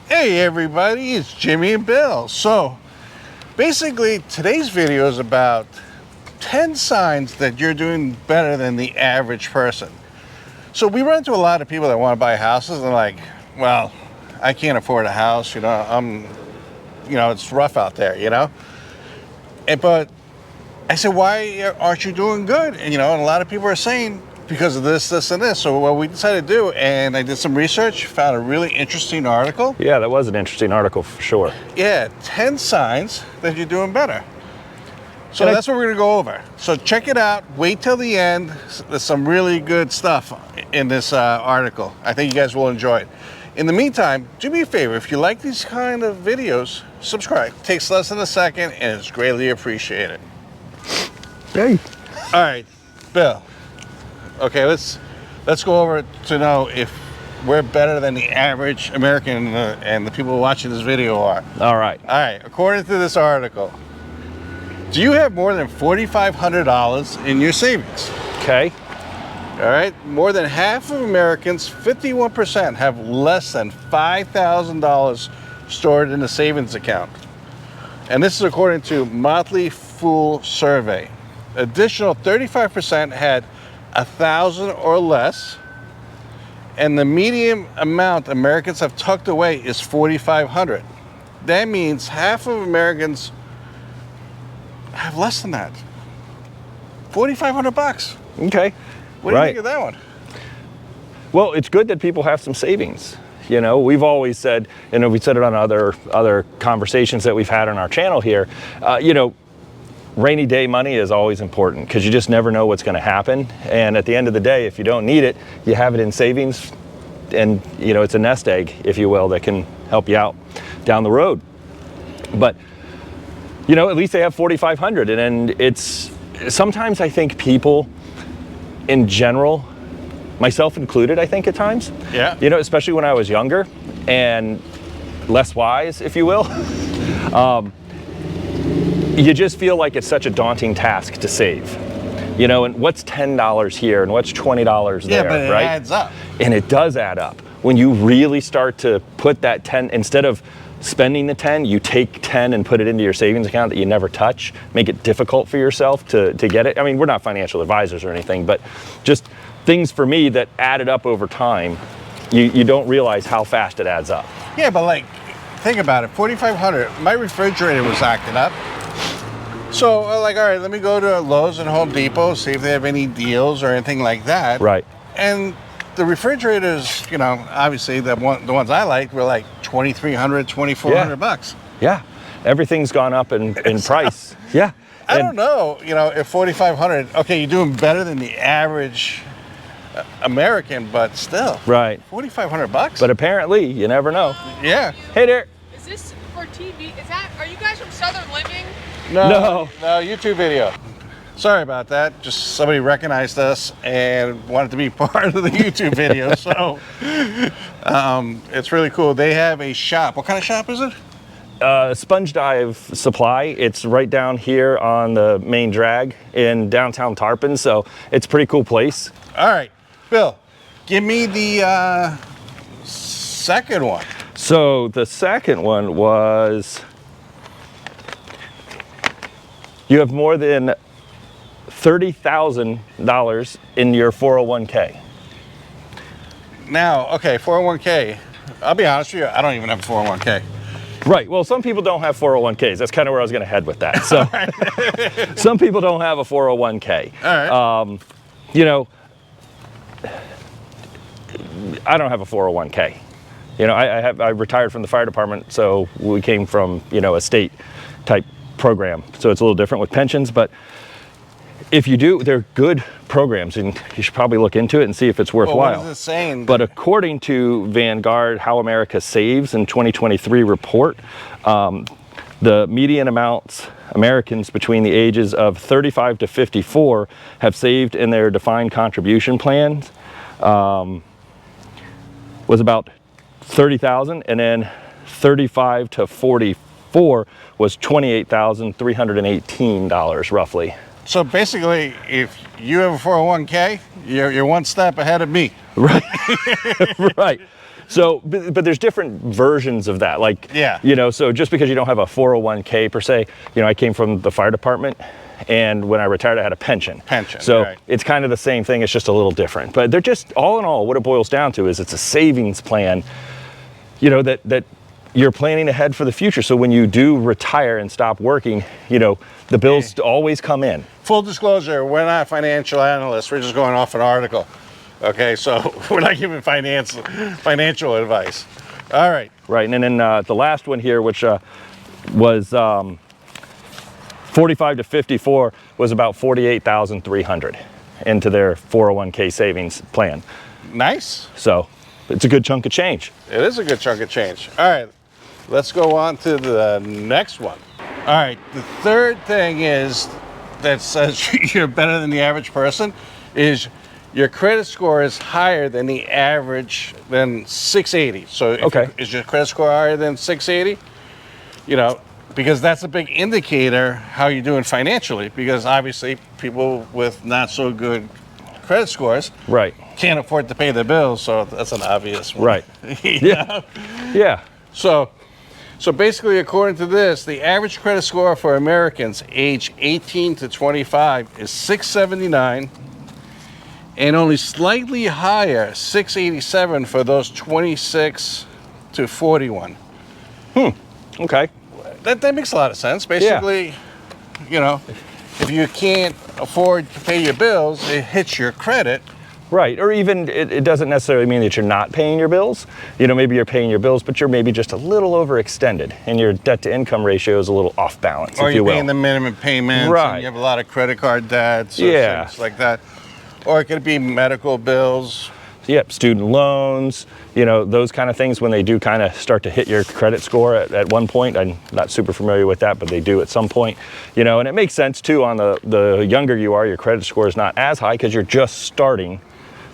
Hey everybody, it's Jimmy and Bill. So basically today's video is about 10 signs that you're doing better than the average person. So we run into a lot of people that want to buy houses and like, well, I can't afford a house, it's rough out there, but I said, why aren't you doing good? And a lot of people are saying because of this, and this. So what we decided to do, and I did some research, found a really interesting article. Yeah, that was an interesting article for sure. Yeah, 10 signs that you're doing better. So that's what we're gonna go over. So check it out, wait till the end. There's some really good stuff in this article. I think you guys will enjoy it. In the meantime, do me a favor, if you like these kind of videos, subscribe. It takes less than a second and it's greatly appreciated. Hey. All right, Bill. Okay, let's go over to know if we're better than the average American and the people watching this video are. All right. All right, according to this article, do you have more than $4,500 in your savings? Okay. All right, more than half of Americans, 51%, have less than $5,000 stored in a savings account. And this is according to Motley Fool survey. Additional 35% had 1,000 or less, and the median amount Americans have tucked away is $4,500. That means half of Americans have less than that. $4,500. Okay. What do you think of that one? Well, it's good that people have some savings. We've always said, we said it on other conversations that we've had on our channel here, rainy day money is always important because you just never know what's going to happen. And at the end of the day, if you don't need it, you have it in savings, and it's a nest egg, if you will, that can help you out down the road. But at least they have 4,500, and it's sometimes I think people in general, myself included, I think at times, especially when I was younger and less wise, if you will. You just feel like it's such a daunting task to save, and what's $10 here and what's $20 there, but it right? adds up. And it does add up. When you really start to put that 10, instead of spending the 10, you take 10 and put it into your savings account that you never touch, make it difficult for yourself to get it. I mean, we're not financial advisors or anything, but just things for me that added up over time, you don't realize how fast it adds up. Yeah, but think about it, $4,500, my refrigerator was acting up. So all right, let me go to Lowe's and Home Depot, see if they have any deals or anything like that. Right. And the refrigerators, obviously the ones I liked were like $2,300, $2,400. Yeah, everything's gone up in price. Yeah. I don't know, if $4,500, okay, you're doing better than the average American, but still. Right. $4,500. But apparently, you never know. Yeah. Hey there. Is this for TV? Are you guys from Southern Living? No, YouTube video. Sorry about that. Just somebody recognized us and wanted to be part of the YouTube video. So it's really cool. They have a shop. What kind of shop is it? Sponge Dive Supply. It's right down here on the main drag in downtown Tarpon. So it's a pretty cool place. All right, Bill, give me the second one. So the second one was, you have more than $30,000 in your 401k. Now, okay, 401k. I'll be honest with you, I don't even have a 401k. Right, well, some people don't have 401ks. That's kind of where I was going to head with that. So some people don't have a 401k. All right. I don't have a 401k. I retired from the fire department, so we came from, a state type program. So it's a little different with pensions, but if you do, they're good programs and you should probably look into it and see if it's worthwhile. Well, what is it saying? But according to Vanguard How America Saves in 2023 report, the median amounts Americans between the ages of 35 to 54 have saved in their defined contribution plans was about 30,000, and then 35 to 44 was $28,318 roughly. So basically, if you have a 401k, you're one step ahead of me. Right. Right. So, but there's different versions of that. Like, Yeah. you know, so just because you don't have a 401k per se, you know, I came from the fire department, and when I retired, I had a pension. So right. it's kind of the same thing. It's just a little different. But they're just, all in all, what it boils down to is it's a savings plan, you know, that you're planning ahead for the future. So when you do retire and stop working, you know, the bills always come in. Full disclosure, we're not financial analysts. We're just going off an article. Okay, so we're not giving financial advice. All right. Right, and then the last one here, which was 45 to 54, was about 48,300 into their 401k savings plan. Nice. So it's a good chunk of change. It is a good chunk of change. All right, let's go on to the next one. All right, the third thing is that says you're better than the average person is your credit score is higher than the average, than 680. So is your credit score higher than 680? You know, because that's a big indicator how you're doing financially, because obviously people with not so good credit scores can't afford to pay their bills, so that's an obvious one. Right. Yeah. Yeah. So basically, according to this, the average credit score for Americans age 18 to 25 is 679, and only slightly higher, 687 for those 26 to 41. Okay. That makes a lot of sense. Basically, you know, if you can't afford to pay your bills, it hits your credit. Right, or even it doesn't necessarily mean that you're not paying your bills. You know, maybe you're paying your bills, but you're maybe just a little overextended, and your debt-to-income ratio is a little off balance, or if you will. Or you're paying the minimum payments, and you have a lot of credit card debts, or things like that. Or it could be medical bills. Yep, student loans, you know, those kind of things when they do kind of start to hit your credit score at one point. I'm not super familiar with that, but they do at some point, you know, and it makes sense too. On the younger you are, your credit score is not as high because you're just starting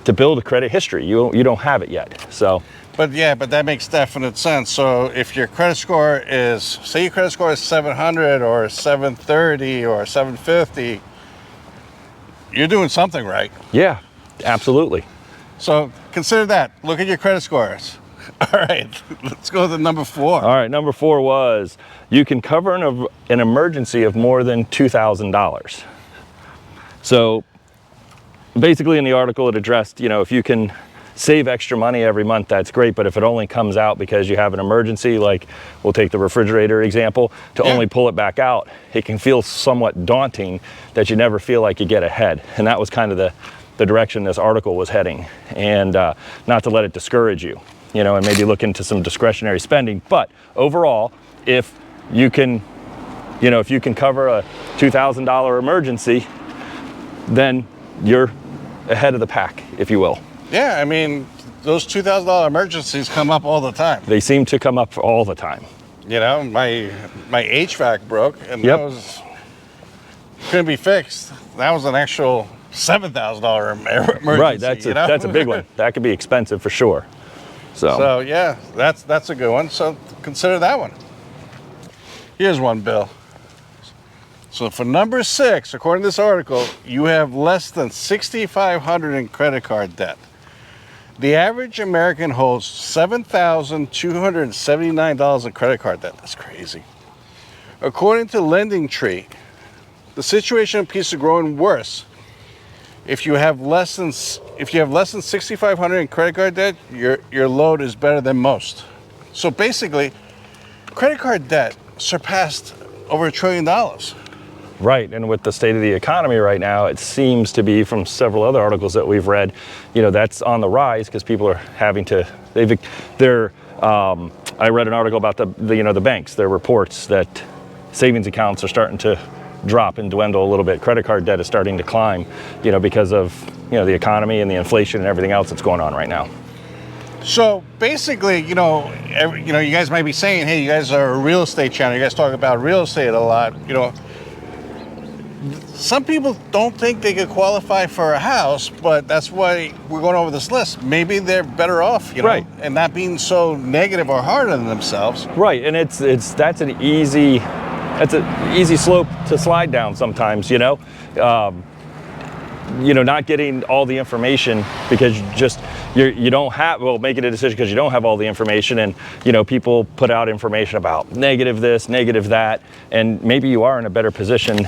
to build a credit history. You don't have it yet, so. But that makes definite sense. So if your credit score is, say your credit score is 700 or 730 or 750, you're doing something right. Yeah, absolutely. So consider that. Look at your credit scores. All right, let's go to number 4. All right, number 4 was you can cover an emergency of more than $2,000. So basically in the article it addressed, you know, if you can save extra money every month, that's great, but if it only comes out because you have an emergency, like we'll take the refrigerator example, to only pull it back out, it can feel somewhat daunting that you never feel like you get ahead. And that was kind of the direction this article was heading, and not to let it discourage you, you know, and maybe look into some discretionary spending. But overall, if you can, you know, if you can cover a $2,000 emergency, then you're ahead of the pack, if you will. Yeah, I mean, those $2,000 emergencies come up all the time. They seem to come up all the time. You know, my HVAC broke, and that was couldn't be fixed. That was an actual $7,000 emergency. Right, that's a big one. That could be expensive for sure. So yeah, that's a good one. So consider that one. Here's one, Bill. So for number 6, according to this article, you have less than $6,500 in credit card debt. The average American holds $7,279 in credit card debt. That's crazy. According to Lending Tree, the situation appears to growing worse. If you have less than $6,500 in credit card debt, your load is better than most. So basically, credit card debt surpassed over $1 trillion. Right, and with the state of the economy right now, it seems to be, from several other articles that we've read, you know, that's on the rise because people are having to. I read an article about the banks. Their reports that savings accounts are starting to drop and dwindle a little bit. Credit card debt is starting to climb, you know, because of, you know, the economy and the inflation and everything else that's going on right now. So basically, you know, you guys might be saying, hey, you guys are a real estate channel. You guys talk about real estate a lot. You know, some people don't think they could qualify for a house, but that's why we're going over this list. Maybe they're better off, you know, and not being so negative or hard on themselves. Right, and that's an easy slope to slide down sometimes, you know. not getting all the information because you don't have, well, making a decision because you don't have all the information, and people put out information about negative this, negative that, and maybe you are in a better position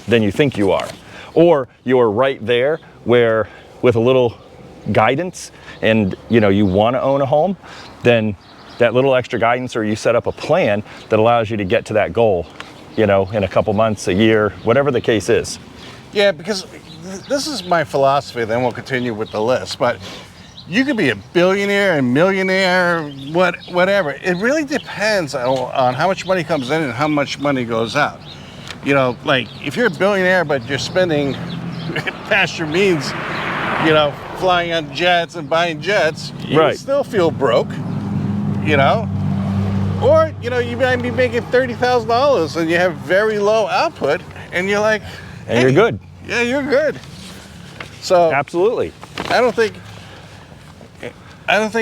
than you think you are, or you're right there where with a little guidance and you want to own a home, then that little extra guidance, or you set up a plan that allows you to get to that goal, in a couple months, a year, whatever the case is. Yeah, because this is my philosophy, then we'll continue with the list, but you could be a billionaire and millionaire, whatever. It really depends on how much money comes in and how much money goes out. Like if you're a billionaire but you're spending past your means, flying on jets and buying jets, you still feel broke, Or, you might be making $30,000 and you have very low output and you're like, and you're good. Yeah, you're good. So absolutely. I don't think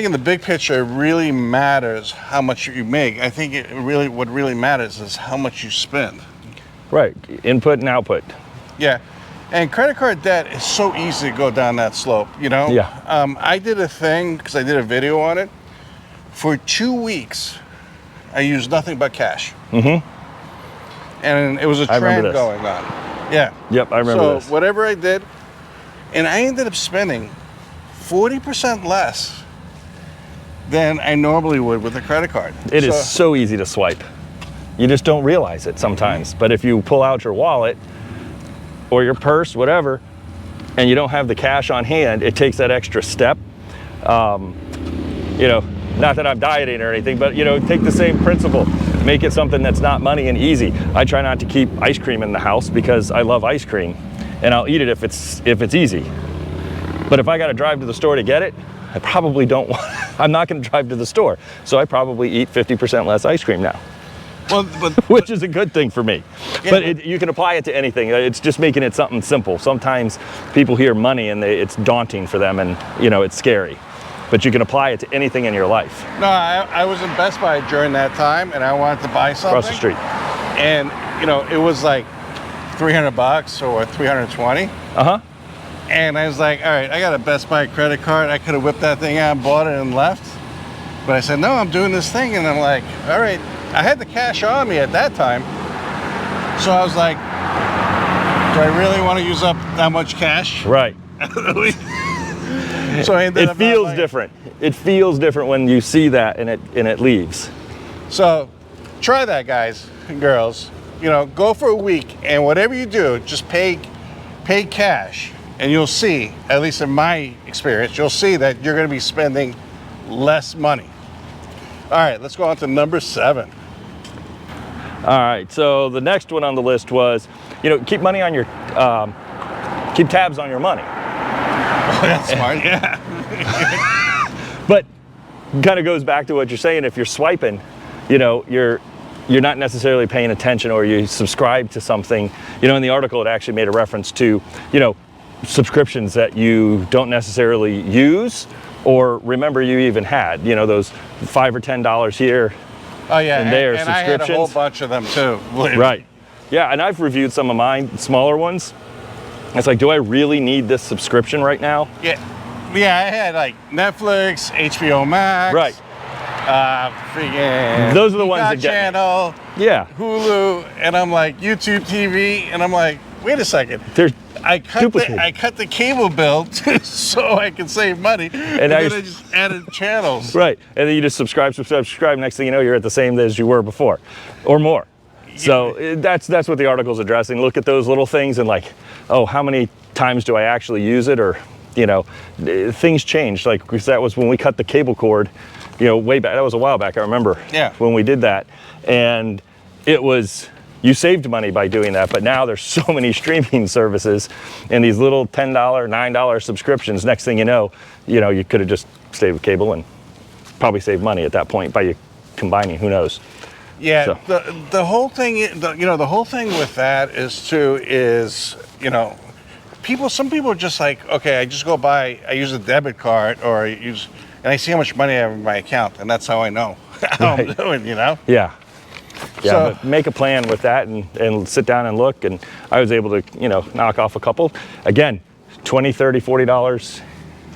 in the big picture it really matters how much you make. I think what really matters is how much you spend. Right, input and output. Yeah, and credit card debt is so easy to go down that slope, Yeah. I did a thing, because I did a video on it. For 2 weeks, I used nothing but cash. Mm-hmm. And it was a trend going on. Yeah. Yep, I remember this. So whatever I did, and I ended up spending 40% less than I normally would with a credit card. It is so easy to swipe. You just don't realize it sometimes. But if you pull out your wallet or your purse, whatever, and you don't have the cash on hand, it takes that extra step. Not that I'm dieting or anything, but take the same principle. Make it something that's not money and easy. I try not to keep ice cream in the house because I love ice cream, and I'll eat it if it's easy. But if I got to drive to the store to get it, I probably don't want. I'm not going to drive to the store, so I probably eat 50% less ice cream now. Well, which is a good thing for me. Yeah, but you can apply it to anything. It's just making it something simple. Sometimes people hear money and it's daunting for them, and it's scary. But you can apply it to anything in your life. No, I was in Best Buy during that time, and I wanted to buy something. Across the street. And, it was like $300 or $320. Uh-huh. And I was like, all right, I got a Best Buy credit card. I could have whipped that thing out, bought it, and left. But I said, no, I'm doing this thing. And I'm like, all right. I had the cash on me at that time. So I was like, do I really want to use up that much cash? Right. So I ended up. It feels different. It feels different when you see that and it leaves. So try that, guys and girls. Go for a week, and whatever you do, just pay cash, and you'll see, at least in my experience, you'll see that you're going to be spending less money. All right, let's go on to number 7. All right, so the next one on the list was, keep money on your, keep tabs on your money. Oh, that's smart, yeah. But kind of goes back to what you're saying. If you're swiping, you're not necessarily paying attention, or you subscribe to something. In the article, it actually made a reference to, subscriptions that you don't necessarily use or remember you even had. Those $5 or $10 here. Oh yeah, and there, and I had a whole bunch of them too. Right. Yeah, and I've reviewed some of mine, smaller ones. It's like, do I really need this subscription right now? Yeah, I had like Netflix, HBO Max. Right. Freaking. Those are the ones that get Channel. Me. Yeah. Hulu, and I'm like YouTube TV, and I'm like, wait a second. I cut the cable bill so I can save money, and then I just added channels. Right, and then you just subscribe. Next thing you know, you're at the same as you were before, or more. So that's what the article's addressing. Look at those little things and like, oh, how many times do I actually use it? Or, things changed. Like, because that was when we cut the cable cord, way back. That was a while back. I remember. Yeah. When we did that, and it was. You saved money by doing that, but now there's so many streaming services and these little $10, $9 subscriptions. Next thing you know, you could have just stayed with cable and probably saved money at that point by you combining. Who knows? Yeah, so. the whole thing, the whole thing with that is some people are just like, okay, I just go buy, I use a debit card and I see how much money I have in my account, and that's how I know how I'm doing, Yeah. Yeah, so, but make a plan with that and sit down and look. And I was able to, knock off a couple. Again, $20, $30, $40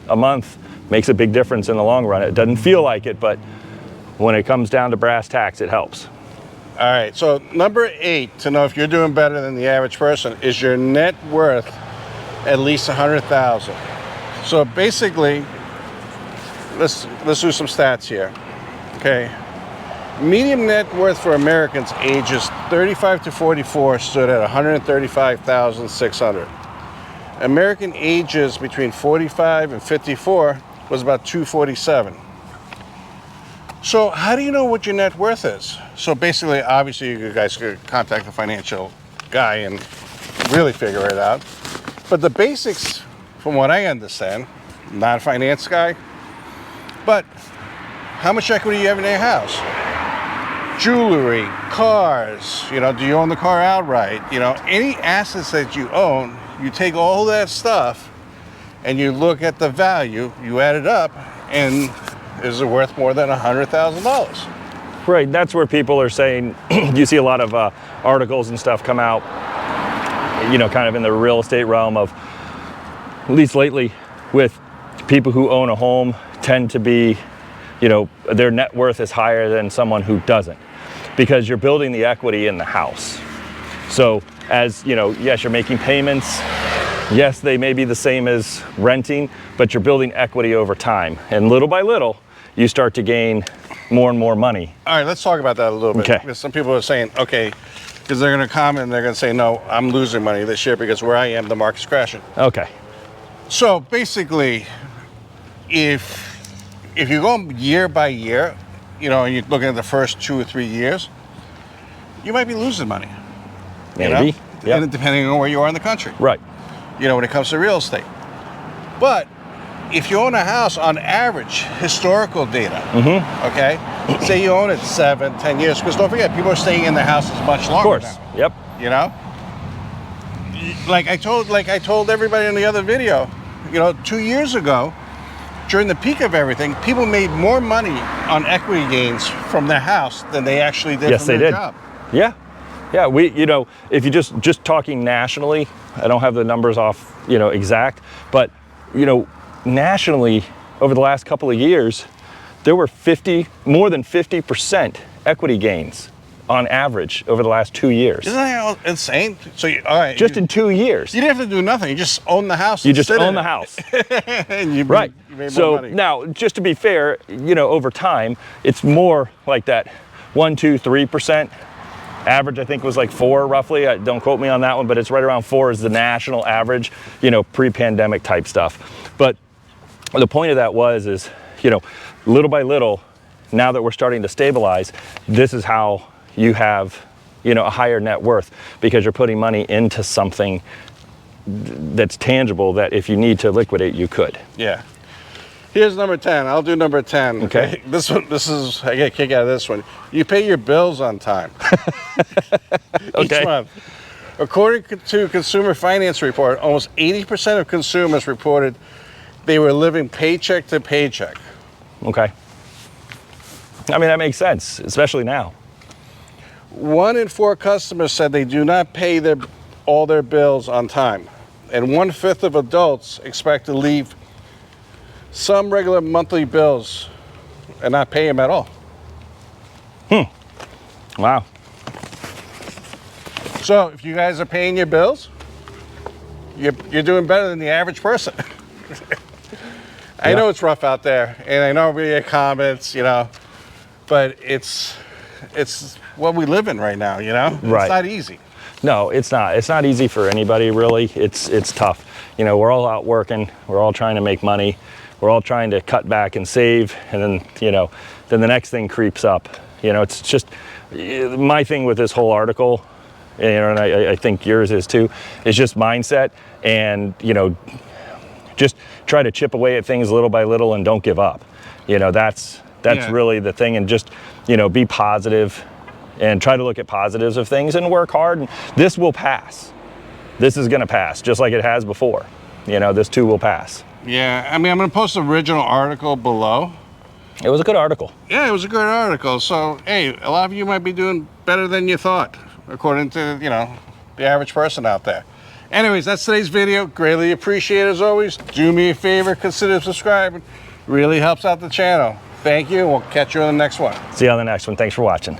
a month makes a big difference in the long run. It doesn't feel like it, but when it comes down to brass tacks, it helps. All right, so number 8 to know if you're doing better than the average person is your net worth at least $100,000. So basically, let's do some stats here. Okay, median net worth for Americans ages 35 to 44 stood at $135,600. American ages between 45 and 54 was about $247,000. So how do you know what your net worth is? So basically, obviously, you guys could contact a financial guy and really figure it out. But the basics, from what I understand, not a finance guy, but how much equity you have in your house? Jewelry, cars, do you own the car outright? Any assets that you own, you take all that stuff and you look at the value, you add it up, and is it worth more than $100,000? Right, that's where people are saying, you see a lot of articles and stuff come out, kind of in the real estate realm of, at least lately, with people who own a home tend to be, their net worth is higher than someone who doesn't, because you're building the equity in the house. So as, yes, you're making payments. Yes, they may be the same as renting, but you're building equity over time. And little by little, you start to gain more and more money. All right, let's talk about that a little bit. Okay. Because some people are saying, okay, because they're going to comment and they're going to say, no, I'm losing money this year because where I am, the market's crashing. Okay. So basically, if you go year by year, and you're looking at the first 2 or 3 years, you might be losing money. Maybe. Yep. And depending on where you are in the country. Right. When it comes to real estate. But if you own a house, on average, historical data, okay, say you own it 7, 10 years, because don't forget, people are staying in their houses much longer. Of course. Now, Yep. Like I told everybody in the other video, 2 years ago, during the peak of everything, people made more money on equity gains from their house than they actually did from their job. Yeah. Yeah, if you just talking nationally, I don't have the numbers off, exact, but, nationally, over the last couple of years, there were more than 50% equity gains on average over the last 2 years. Isn't that insane? So, all right. Just in 2 years. You didn't have to do nothing. You just own the house. You just own the house. And you right. made So more money. now, just to be fair, over time, it's more like that 1, 2, 3%. Average, I think, was like 4 roughly. Don't quote me on that one, but it's right around 4 is the national average, pre-pandemic type stuff. But the point of that is, little by little, now that we're starting to stabilize, this is how you have, a higher net worth, because you're putting money into something that's tangible that if you need to liquidate, you could. Yeah. Here's number 10. I'll do number 10. Okay. This is, I get a kick out of this one. You pay your bills on time. Okay. Each month. According to Consumer Finance Report, almost 80% of consumers reported they were living paycheck to paycheck. Okay. I mean, that makes sense, especially now. 1 in 4 customers said they do not pay all their bills on time. And 1/5 of adults expect to leave some regular monthly bills and not pay them at all. Wow. So if you guys are paying your bills, you're doing better than the average person. I know it's rough out there, and I know we get comments, but it's what we live in right now, Right. It's not easy. No, it's not. It's not easy for anybody, really. It's tough. We're all out working. We're all trying to make money. We're all trying to cut back and save, and then, then the next thing creeps up. It's just, my thing with this whole article, and I think yours is too, is just mindset, and, just try to chip away at things little by little and don't give up. That's really the thing, and just, be positive and try to look at positives of things and work hard. And this will pass. This is going to pass, just like it has before. This too will pass. Yeah, I mean, I'm going to post the original article below. It was a good article. Yeah, it was a good article. So, hey, a lot of you might be doing better than you thought, according to, the average person out there. Anyways, that's today's video. Greatly appreciate it as always. Do me a favor, consider subscribing. Really helps out the channel. Thank you, and we'll catch you on the next one. See you on the next one. Thanks for watching.